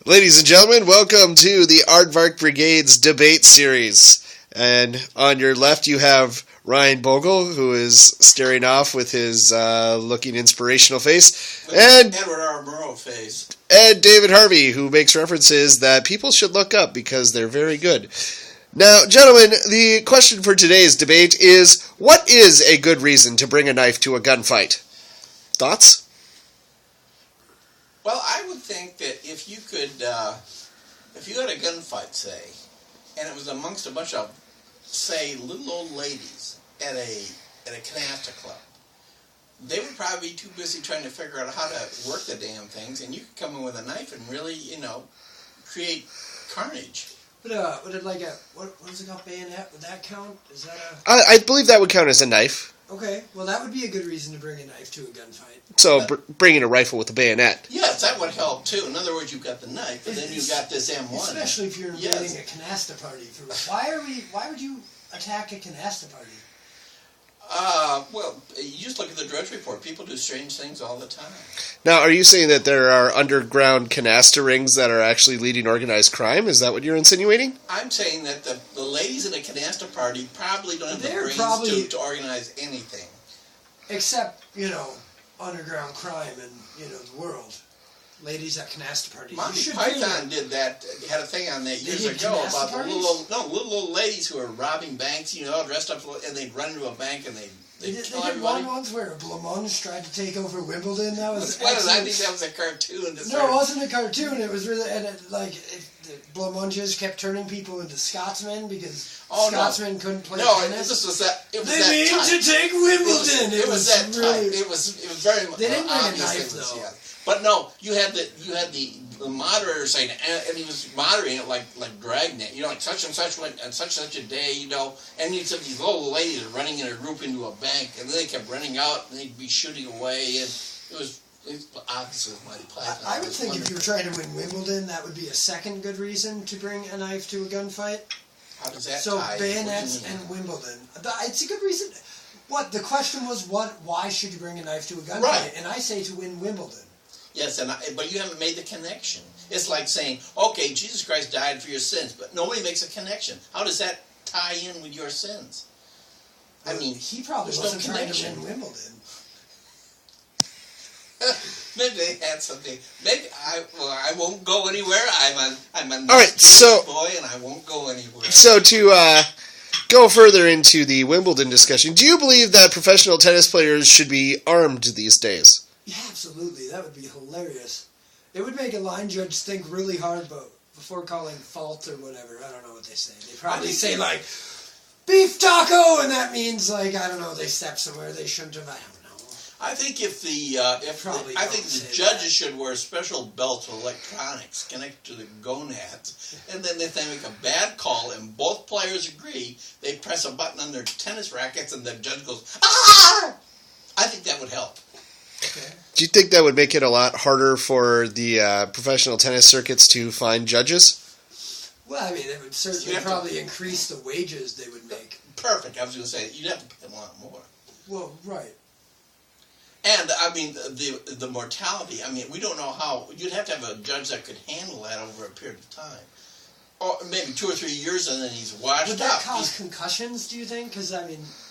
Ladies and gentlemen, welcome to the Aardvark Brigade's debate series. And on your left you have Rhyan Bogle, who is staring off with his looking inspirational face. And Edward R. Murrow face. And David Harvey, who makes references that people should look up because they're very good. Now, gentlemen, the question for today's debate is, what is a good reason to bring a knife to a gunfight? Thoughts? Well, I would think that if you had a gunfight, say, and it was amongst a bunch of, say, little old ladies at a canasta club, they would probably be too busy trying to figure out how to work the damn things, and you could come in with a knife and really, create carnage. Would it like what is it called, bayonet? Would that count? Is that a... I believe that would count as a knife. Okay, well that would be a good reason to bring a knife to a gunfight. So bringing a rifle with a bayonet. Yes, that would help too. In other words, you've got the knife, but then you've got this M1. Especially if you're invading a canasta party. Why would you attack a canasta party? Well, you just look at the Drudge Report. People do strange things all the time. Now, are you saying that there are underground canasta rings that are actually leading organized crime? Is that what you're insinuating? I'm saying that the ladies in a canasta party probably don't have the brains to organize anything. Except, underground crime in, the world. Ladies at canasta parties. Monty Python did that, had a thing on that years ago about the little old ladies who were robbing banks, dressed up, and they'd run into a bank and they'd kill everybody. One once where Blancmange tried to take over Wimbledon. That was I think that was a cartoon. No, it wasn't a cartoon. It was really, Blancmanges kept turning people into Scotsmen because Scotsmen couldn't play tennis. This was that. It was they that mean time. to take Wimbledon. It was that time. It was very much. They didn't bring a obvious knife though. Yeah. But no, you had the moderator saying, and he was moderating it like Dragnet, like such and such went on such and such a day, and you said these little ladies are running in a group into a bank, and then they kept running out, and they'd be shooting away, and it was obviously Monty Python. I would think if you were trying to win Wimbledon, that would be a second good reason to bring a knife to a gunfight. How does that so tie? Bayonets and Wimbledon. It's a good reason. What the question was? Why should you bring a knife to a gunfight? Right. And I say to win Wimbledon. Yes, but you haven't made the connection. It's like saying, okay, Jesus Christ died for your sins, but nobody makes a connection. How does that tie in with your sins? Well, he probably wasn't trying to win Wimbledon. Maybe they had something. Maybe I won't go anywhere. I'm a all right, boy, and I won't go anywhere. So to go further into the Wimbledon discussion, do you believe that professional tennis players should be armed these days? Yeah, absolutely. That would be hilarious. It would make a line judge think really hard before calling fault or whatever. I don't know what they say. They probably say, beef taco, and that means, they stepped somewhere they shouldn't have. I don't know. I think the judges should wear special belts with electronics connected to the gonads, and then if they make a bad call and both players agree, they press a button on their tennis rackets and the judge goes, ah! I think that would help. Okay. Do you think that would make it a lot harder for the professional tennis circuits to find judges? Well, it would certainly probably increase the wages they would make. Perfect. I was going to say, you'd have to pay them a lot more. Well, right. And, the mortality, we don't know how, you'd have to have a judge that could handle that over a period of time. Or maybe 2 or 3 years and then he's washed up. Would that cause concussions, do you think? Because,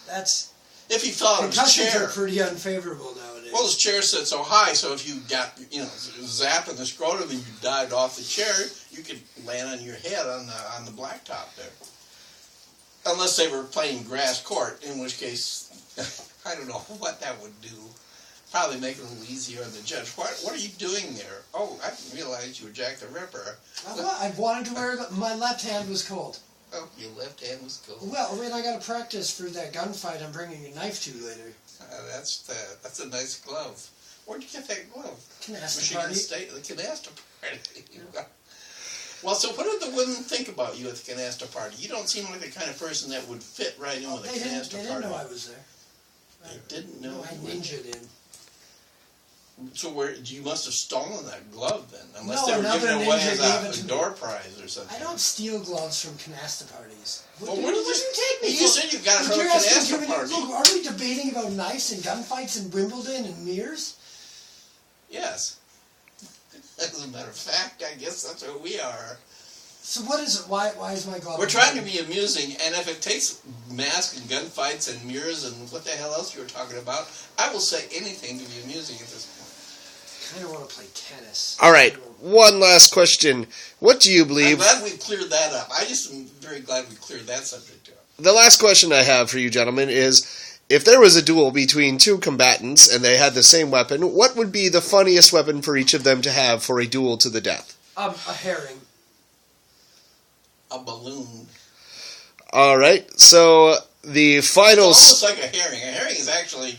that's... If he fell out of his chair. Concussions are pretty unfavorable nowadays. Well, his chair sits so high, so if you got, zap in the scrotum and you dived off the chair, you could land on your head on the blacktop there. Unless they were playing grass court, in which case, I don't know what that would do. Probably make it a little easier on the judge. What are you doing there? Oh, I didn't realize you were Jack the Ripper. I wanted to wear my left hand was cold. Oh, your left hand was cold. Well, I got to practice for that gunfight I'm bringing a knife to later. That's a nice glove. Where'd you get that glove? Canasta party. The canasta party. Well, so what did the women think about you at the canasta party? You don't seem like the kind of person that would fit right in with a canasta party. They didn't know I was there. They didn't know. I ninja'd in. So you must have stolen that glove then, unless No, they were another giving it away ninja as a door prize or something. I don't steal gloves from canasta parties. Well, Where did you take me? You said you got it from a canasta party. Look, are we debating about knives and gunfights and Wimbledon and mirrors? Yes. That's As a matter of fact, I guess that's what we are. So what is it? Why is my glove? We're trying to be amusing, and if it takes masks and gunfights and mirrors and what the hell else you were talking about, I will say anything to be amusing at this point. I don't want to play tennis. All right, one last question. What do you believe? I'm glad we cleared that up. I just am very glad we cleared that subject up. The last question I have for you gentlemen is, if there was a duel between two combatants and they had the same weapon, what would be the funniest weapon for each of them to have for a duel to the death? A herring. A balloon. All right, so the final... It's almost like a herring. A herring is actually,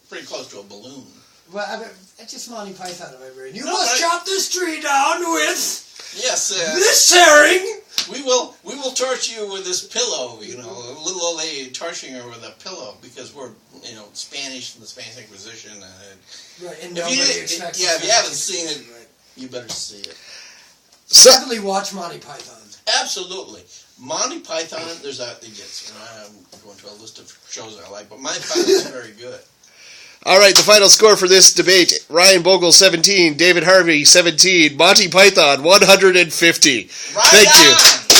pretty close to a balloon. Well, I mean, it's just Monty Python in my brain. You No, must chop this tree down with Yes, this herring. we will torch you with this pillow. A little old lady torching her with a pillow because we're Spanish from the Spanish Inquisition. Right, and If nobody you, expects. if you haven't seen it, you better see it. So, Definitely watch Monty Python. Absolutely. Monty Python, I'm going to a list of shows I like, but Monty Python is very good. all right, the final score for this debate, Ryan Bogle 17, David Harvey 17, Monty Python 150. Right Thank you. on!